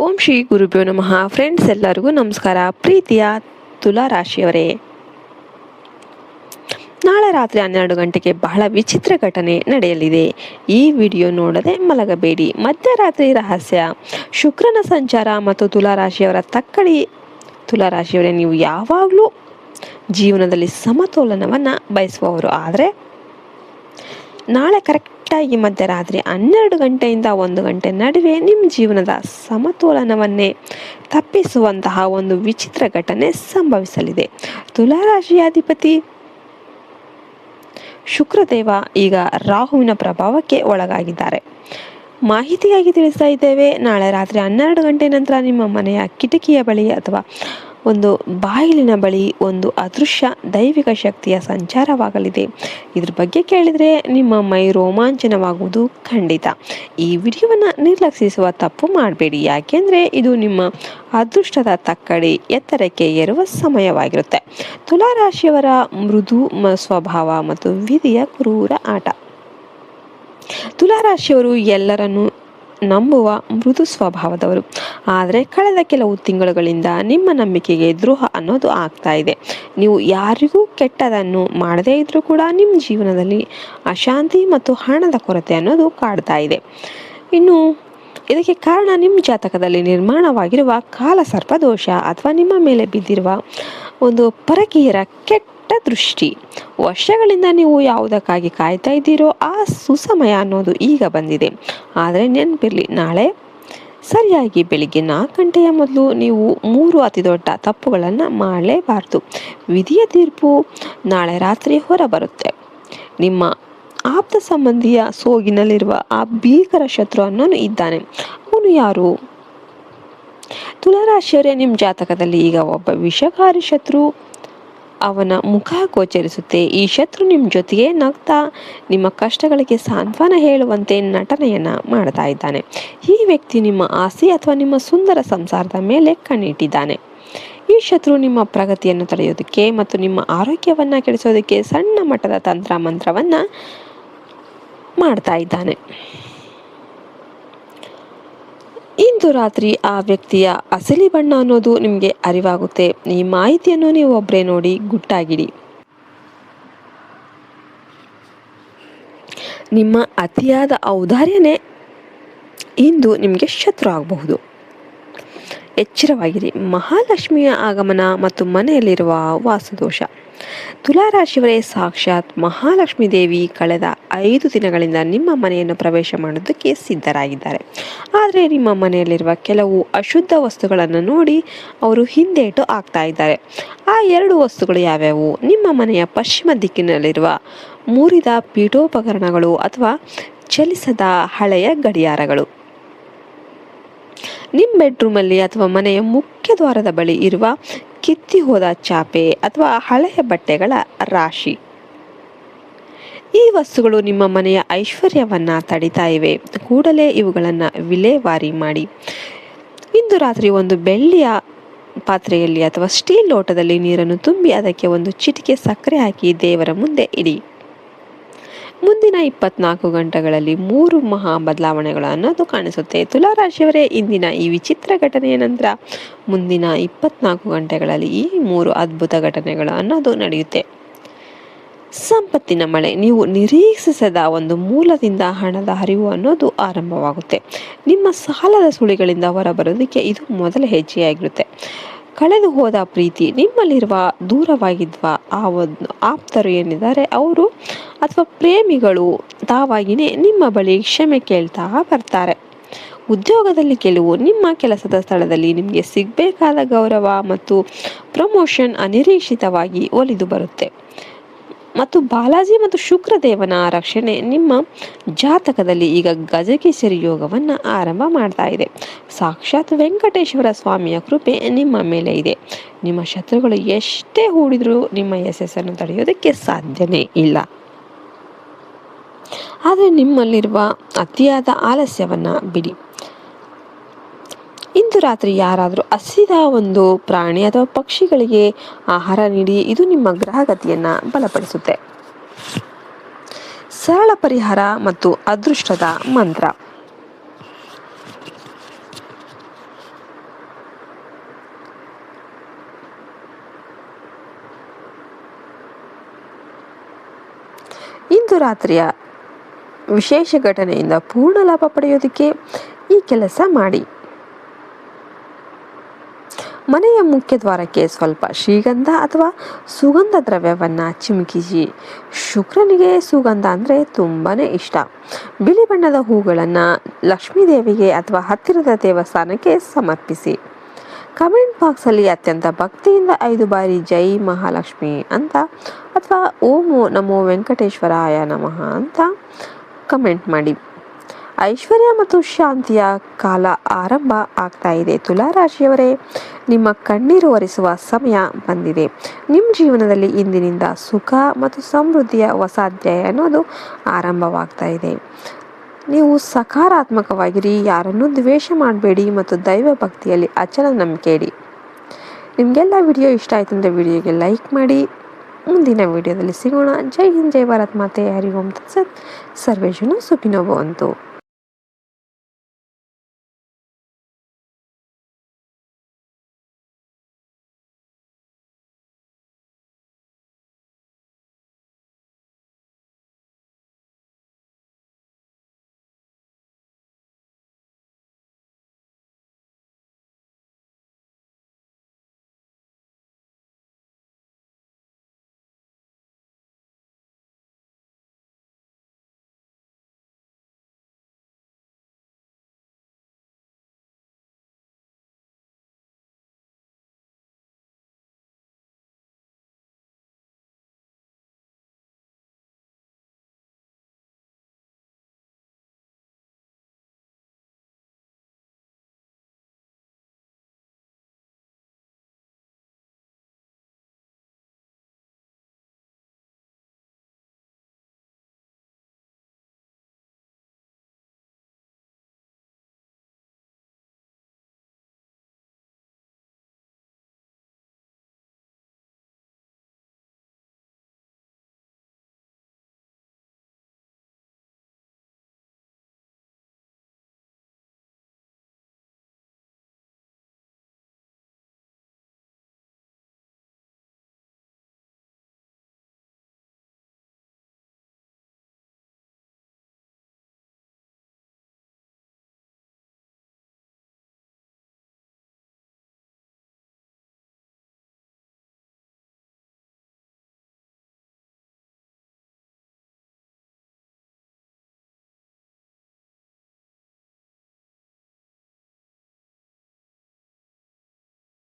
ಓಂ ಶ್ರೀ ಗುರುಭ್ಯೋ ನಮಃ. ಫ್ರೆಂಡ್ಸ್, ಎಲ್ಲರಿಗೂ ನಮಸ್ಕಾರ. ಪ್ರೀತಿಯ ತುಲಾ ರಾಶಿಯವರೇ, ನಾಳೆ ರಾತ್ರಿ 12 ಗಂಟೆಗೆ ಬಹಳ ವಿಚಿತ್ರ ಘಟನೆ ನಡೆಯಲಿದೆ. ಈ ವಿಡಿಯೋ ನೋಡದೆ ಮಲಗಬೇಡಿ. ಮಧ್ಯರಾತ್ರಿ ರಹಸ್ಯ, ಶುಕ್ರನ ಸಂಚಾರ ಮತ್ತು ತುಲಾ ರಾಶಿಯವರ ತಕ್ಕಡಿ. ತುಲಾ ರಾಶಿಯವರೇ, ನೀವು ಯಾವಾಗಲೂ ಜೀವನದಲ್ಲಿ ಸಮತೋಲನವನ್ನು ಬಯಸುವವರು. ಆದರೆ ನಾಳೆ ಕರೆಕ್ಟಾಗಿ ಮಧ್ಯರಾತ್ರಿ 12 ಗಂಟೆಯಿಂದ 1 ಗಂಟೆ ನಡುವೆ ನಿಮ್ಮ ಜೀವನದ ಸಮತೋಲನವನ್ನೇ ತಪ್ಪಿಸುವಂತಹ ಒಂದು ವಿಚಿತ್ರ ಘಟನೆ ಸಂಭವಿಸಲಿದೆ. ತುಲಾರಾಶಿಯ ಅಧಿಪತಿ ಶುಕ್ರದೇವ ಈಗ ರಾಹುವಿನ ಪ್ರಭಾವಕ್ಕೆ ಒಳಗಾಗಿದ್ದಾರೆ. ಮಾಹಿತಿಯಾಗಿ ತಿಳಿಸ್ತಾ ಇದ್ದೇವೆ. ನಾಳೆ ರಾತ್ರಿ 12 ಗಂಟೆ ನಂತರ ನಿಮ್ಮ ಮನೆಯ ಕಿಟಕಿಯ ಬಳಿ ಅಥವಾ ಒಂದು ಬಾಗಿಲಿನ ಬಳಿ ಒಂದು ಅದೃಶ್ಯ ದೈವಿಕ ಶಕ್ತಿಯ ಸಂಚಾರವಾಗಲಿದೆ. ಇದ್ರ ಬಗ್ಗೆ ಕೇಳಿದರೆ ನಿಮ್ಮ ಮೈ ರೋಮಾಂಚನವಾಗುವುದು ಖಂಡಿತ. ಈ ವಿಡಿಯೋವನ್ನು ನಿರ್ಲಕ್ಷಿಸುವ ತಪ್ಪು ಮಾಡಬೇಡಿ, ಯಾಕೆಂದರೆ ಇದು ನಿಮ್ಮ ಅದೃಷ್ಟದ ತಕ್ಕಡಿ ಎತ್ತರಕ್ಕೆ ಏರುವ ಸಮಯವಾಗಿರುತ್ತೆ. ತುಲಾರಾಶಿಯವರ ಮೃದು ಸ್ವಭಾವ ಮತ್ತು ವಿಧಿಯ ಕ್ರೂರ ಆಟ. ತುಲಾರಾಶಿಯವರು ಎಲ್ಲರನ್ನೂ ನಂಬುವ ಮೃದು ಸ್ವಭಾವದವರು. ಆದರೆ ಕಳೆದ ಕೆಲವು ತಿಂಗಳುಗಳಿಂದ ನಿಮ್ಮ ನಂಬಿಕೆಗೆ ದ್ರೋಹ ಅನ್ನೋದು ಆಗ್ತಾ ಇದೆ. ನೀವು ಯಾರಿಗೂ ಕೆಟ್ಟದನ್ನು ಮಾಡದೇ ಇದ್ರೂ ಕೂಡ ನಿಮ್ಮ ಜೀವನದಲ್ಲಿ ಅಶಾಂತಿ ಮತ್ತು ಹಣದ ಕೊರತೆ ಅನ್ನೋದು ಕಾಡ್ತಾ ಇದೆ. ಇನ್ನು ಇದಕ್ಕೆ ಕಾರಣ ನಿಮ್ಮ ಜಾತಕದಲ್ಲಿ ನಿರ್ಮಾಣವಾಗಿರುವ ಕಾಲಸರ್ಪ ದೋಷ ಅಥವಾ ನಿಮ್ಮ ಮೇಲೆ ಬಿದ್ದಿರುವ ಒಂದು ಪರಕೀಯರ ಕೆಟ್ಟ ದೃಷ್ಟಿ. ವರ್ಷಗಳಿಂದ ನೀವು ಯಾವುದಕ್ಕಾಗಿ ಕಾಯ್ತಾ ಇದ್ದೀರೋ ಆ ಸುಸಮಯ ಅನ್ನೋದು ಈಗ ಬಂದಿದೆ. ಆದರೆ ನೆನಪಿರಲಿ, ನಾಳೆ ಸರಿಯಾಗಿ ಬೆಳಿಗ್ಗೆ 4 ಗಂಟೆಯ ಮೊದಲು ನೀವು 3 ಅತಿ ದೊಡ್ಡ ತಪ್ಪುಗಳನ್ನು ಮಾಡಲೇಬಾರದು. ವಿಧಿಯ ತೀರ್ಪು ನಾಳೆ ರಾತ್ರಿ ಹೊರಬರುತ್ತೆ. ನಿಮ್ಮ ಆಪ್ತ ಸಂಬಂಧಿಯ ಸೋಗಿನಲ್ಲಿರುವ ಆ ಭೀಕರ ಶತ್ರು ಅನ್ನೋನು ಇದ್ದಾನೆ. ಅವನು ಯಾರು? ತುಲಾರಾಶಿಯವರೇ, ನಿಮ್ಮ ಜಾತಕದಲ್ಲಿ ಈಗ ಒಬ್ಬ ವಿಷಕಾರಿ ಶತ್ರು ಅವನ ಮುಖ ಗೋಚರಿಸುತ್ತೆ. ಈ ಶತ್ರು ನಿಮ್ಮ ಜೊತೆಗೆ ನಗ್ತಾ ನಿಮ್ಮ ಕಷ್ಟಗಳಿಗೆ ಸಾಂತ್ವನ ಹೇಳುವಂತೆ ನಟನೆಯನ್ನ ಮಾಡ್ತಾ ಇದ್ದಾನೆ. ಈ ವ್ಯಕ್ತಿ ನಿಮ್ಮ ಆಸೆ ಅಥವಾ ನಿಮ್ಮ ಸುಂದರ ಸಂಸಾರದ ಮೇಲೆ ಕಣ್ಣಿಟ್ಟಿದ್ದಾನೆ. ಈ ಶತ್ರು ನಿಮ್ಮ ಪ್ರಗತಿಯನ್ನು ತಡೆಯೋದಕ್ಕೆ ಮತ್ತು ನಿಮ್ಮ ಆರೋಗ್ಯವನ್ನ ಕೆಡಿಸೋದಕ್ಕೆ ಸಣ್ಣ ಮಟ್ಟದ ತಂತ್ರ ಮಂತ್ರವನ್ನ ಮಾಡ್ತಾ ಇದ್ದಾನೆ. ಇಂದು ರಾತ್ರಿ ಆ ವ್ಯಕ್ತಿಯ ಅಸಲಿ ಬಣ್ಣ ಅನ್ನೋದು ನಿಮಗೆ ಅರಿವಾಗುತ್ತೆ. ಈ ಮಾಹಿತಿಯನ್ನು ನೀವು ಒಬ್ಬರೇ ನೋಡಿ ಗುಟ್ಟಾಗಿಡಿ. ನಿಮ್ಮ ಅತಿಯಾದ ಔದಾರ್ಯನೇ ಇಂದು ನಿಮಗೆ ಶತ್ರು ಆಗಬಹುದು. ಎಚ್ಚರವಾಗಿರಿ. ಮಹಾಲಕ್ಷ್ಮಿಯ ಆಗಮನ ಮತ್ತು ಮನೆಯಲ್ಲಿರುವ ವಾಸ್ತುದೋಷ. ತುಲಾರಾಶಿಯವರೇ, ಸಾಕ್ಷಾತ್ ಮಹಾಲಕ್ಷ್ಮೀ ದೇವಿ ಕಳೆದ 5 ದಿನಗಳಿಂದ ನಿಮ್ಮ ಮನೆಯನ್ನು ಪ್ರವೇಶ ಮಾಡೋದಕ್ಕೆ ಸಿದ್ಧರಾಗಿದ್ದಾರೆ. ಆದರೆ ನಿಮ್ಮ ಮನೆಯಲ್ಲಿರುವ ಕೆಲವು ಅಶುದ್ಧ ವಸ್ತುಗಳನ್ನು ನೋಡಿ ಅವರು ಹಿಂದೇಟು ಆಗ್ತಾ ಇದ್ದಾರೆ. ಆ 2 ವಸ್ತುಗಳು ಯಾವ್ಯಾವು? ನಿಮ್ಮ ಮನೆಯ ಪಶ್ಚಿಮ ದಿಕ್ಕಿನಲ್ಲಿರುವ ಮುರಿದ ಪೀಠೋಪಕರಣಗಳು ಅಥವಾ ಚಲಿಸದ ಹಳೆಯ ಗಡಿಯಾರಗಳು. ನಿಮ್ಮ ಬೆಡ್ರೂಮಲ್ಲಿ ಅಥವಾ ಮನೆಯ ಮುಖ್ಯ ದ್ವಾರದ ಬಳಿ ಇರುವ ಕಿತ್ತಿ ಹೋದ ಚಾಪೆ ಅಥವಾ ಹಳೆಯ ಬಟ್ಟೆಗಳ ರಾಶಿ. ಈ ವಸ್ತುಗಳು ನಿಮ್ಮ ಮನೆಯ ಐಶ್ವರ್ಯವನ್ನ ತಡಿತಾ ಇವೆ. ಕೂಡಲೇ ಇವುಗಳನ್ನು ವಿಲೇವಾರಿ ಮಾಡಿ. ಇಂದು ರಾತ್ರಿ ಒಂದು ಬೆಳ್ಳಿಯ ಪಾತ್ರೆಯಲ್ಲಿ ಅಥವಾ ಸ್ಟೀಲ್ ಲೋಟದಲ್ಲಿ ನೀರನ್ನು ತುಂಬಿ ಅದಕ್ಕೆ ಒಂದು ಚಿಟಿಕೆ ಸಕ್ಕರೆ ಹಾಕಿ ದೇವರ ಮುಂದೆ ಇಡಿ. ಮುಂದಿನ 24 ಗಂಟೆಗಳಲ್ಲಿ 3 ಮಹಾ ಬದಲಾವಣೆಗಳು ಅನ್ನೋದು ಕಾಣಿಸುತ್ತೆ. ತುಲಾರಾಶಿಯವರೇ, ಇಂದಿನ ಈ ವಿಚಿತ್ರ ಘಟನೆಯ ನಂತರ ಮುಂದಿನ 24 ಗಂಟೆಗಳಲ್ಲಿ ಈ 3 ಅದ್ಭುತ ಘಟನೆಗಳು ಅನ್ನೋದು ನಡೆಯುತ್ತೆ. ಸಂಪತ್ತಿನ ಮಳೆ. ನೀವು ನಿರೀಕ್ಷಿಸದ ಒಂದು ಮೂಲದಿಂದ ಹಣದ ಹರಿವು ಅನ್ನೋದು ಆರಂಭವಾಗುತ್ತೆ. ನಿಮ್ಮ ಸಾಲದ ಸುಳಿಗಳಿಂದ ಹೊರಬರೋದಕ್ಕೆ ಇದು ಮೊದಲ ಹೆಜ್ಜೆಯಾಗಿರುತ್ತೆ. ಕಳೆದು ಹೋದ ಪ್ರೀತಿ, ನಿಮ್ಮಲ್ಲಿರುವ ದೂರವಾಗಿದ್ವ ಆ ಒಂದು ಆಪ್ತರು ಏನಿದ್ದಾರೆ ಅವರು ಅಥವಾ ಪ್ರೇಮಿಗಳು ತಾವಾಗಿಯೇ ನಿಮ್ಮ ಬಳಿ ಕ್ಷಮೆ ಕೇಳ್ತಾ ಬರ್ತಾರೆ. ಉದ್ಯೋಗದಲ್ಲಿ ಗೆಲುವು. ನಿಮ್ಮ ಕೆಲಸದ ಸ್ಥಳದಲ್ಲಿ ನಿಮಗೆ ಸಿಗಬೇಕಾದ ಗೌರವ ಮತ್ತು ಪ್ರಮೋಷನ್ ಅನಿರೀಕ್ಷಿತವಾಗಿ ಒಲಿದು ಬರುತ್ತೆ. ಮತ್ತು ಬಾಲಾಜಿ ಮತ್ತು ಶುಕ್ರದೇವನ ರಕ್ಷಣೆ. ನಿಮ್ಮ ಜಾತಕದಲ್ಲಿ ಈಗ ಗಜಕೇಸರಿ ಯೋಗವನ್ನು ಆರಂಭ ಮಾಡ್ತಾ ಇದೆ. ಸಾಕ್ಷಾತ್ ವೆಂಕಟೇಶ್ವರ ಸ್ವಾಮಿಯ ಕೃಪೆ ನಿಮ್ಮ ಮೇಲೆ ಇದೆ. ನಿಮ್ಮ ಶತ್ರುಗಳು ಎಷ್ಟೇ ಹೂಡಿದ್ರೂ ನಿಮ್ಮ ಯಶಸ್ಸನ್ನು ತಡೆಯೋದಕ್ಕೆ ಸಾಧ್ಯನೇ ಇಲ್ಲ. ಆದರೆ ನಿಮ್ಮಲ್ಲಿರುವ ಅತಿಯಾದ ಆಲಸ್ಯವನ್ನ ಬಿಡಿ. ಇಂದು ರಾತ್ರಿ ಯಾರಾದರೂ ಹಸಿದ ಒಂದು ಪ್ರಾಣಿ ಅಥವಾ ಪಕ್ಷಿಗಳಿಗೆ ಆಹಾರ ನೀಡಿ. ಇದು ನಿಮ್ಮ ಗ್ರಹಗತಿಯನ್ನ ಬಲಪಡಿಸುತ್ತೆ. ಸರಳ ಪರಿಹಾರ ಮತ್ತು ಅದೃಷ್ಟದ ಮಂತ್ರ. ಇಂದು ರಾತ್ರಿಯ ವಿಶೇಷ ಘಟನೆಯಿಂದ ಪೂರ್ಣ ಲಾಭ ಪಡೆಯೋದಕ್ಕೆ ಈ ಕೆಲಸ ಮಾಡಿ. ಮನೆಯ ಮುಖ್ಯ ದ್ವಾರಕ್ಕೆ ಸ್ವಲ್ಪ ಶ್ರೀಗಂಧ ಅಥವಾ ಸುಗಂಧ ದ್ರವ್ಯವನ್ನು ಚಿಮುಕಿಸಿ. ಶುಕ್ರನಿಗೆ ಸುಗಂಧ ಅಂದರೆ ತುಂಬಾ ಇಷ್ಟ. ಬಿಳಿ ಬಣ್ಣದ ಹೂಗಳನ್ನು ಲಕ್ಷ್ಮೀ ದೇವಿಗೆ ಅಥವಾ ಹತ್ತಿರದ ದೇವಸ್ಥಾನಕ್ಕೆ ಸಮರ್ಪಿಸಿ. ಕಮೆಂಟ್ ಬಾಕ್ಸಲ್ಲಿ ಅತ್ಯಂತ ಭಕ್ತಿಯಿಂದ 5 ಬಾರಿ ಜೈ ಮಹಾಲಕ್ಷ್ಮಿ ಅಂತ ಅಥವಾ ಓಂ ನಮೋ ವೆಂಕಟೇಶ್ವರಾಯ ನಮಃ ಅಂತ ಕಮೆಂಟ್ ಮಾಡಿ. ಐಶ್ವರ್ಯ ಮತ್ತು ಶಾಂತಿಯ ಕಾಲ ಆರಂಭ ಆಗ್ತಾ ಇದೆ. ತುಲಾರಾಶಿಯವರೇ, ನಿಮ್ಮ ಕಣ್ಣೀರು ಒರೆಸುವ ಸಮಯ ಬಂದಿದೆ. ನಿಮ್ಮ ಜೀವನದಲ್ಲಿ ಇಂದಿನಿಂದ ಸುಖ ಮತ್ತು ಸಮೃದ್ಧಿಯ ಹೊಸ ಅಧ್ಯಾಯ ಅನ್ನೋದು ಆರಂಭವಾಗ್ತಾ ಇದೆ. ನೀವು ಸಕಾರಾತ್ಮಕವಾಗಿರಿ, ಯಾರನ್ನೂ ದ್ವೇಷ ಮಾಡಬೇಡಿ ಮತ್ತು ದೈವ ಭಕ್ತಿಯಲ್ಲಿ ಅಚಲ ನಂಬಿಕೆ ಇಡಿ. ನಿಮಗೆಲ್ಲ ವಿಡಿಯೋ ಇಷ್ಟ ಆಯ್ತು ಅಂದರೆ ವಿಡಿಯೋಗೆ ಲೈಕ್ ಮಾಡಿ. ಮುಂದಿನ ವಿಡಿಯೋದಲ್ಲಿ ಸಿಗೋಣ. ಜೈ ಹಿಂದ್, ಜೈ ಭಾರತ್ ಮಾತೆ, ಹರಿ ಓಂ ತತ್ಸತ್. ಸರ್ವೇ ಜನ ಸುಖಿನೋ ಭವಂತು.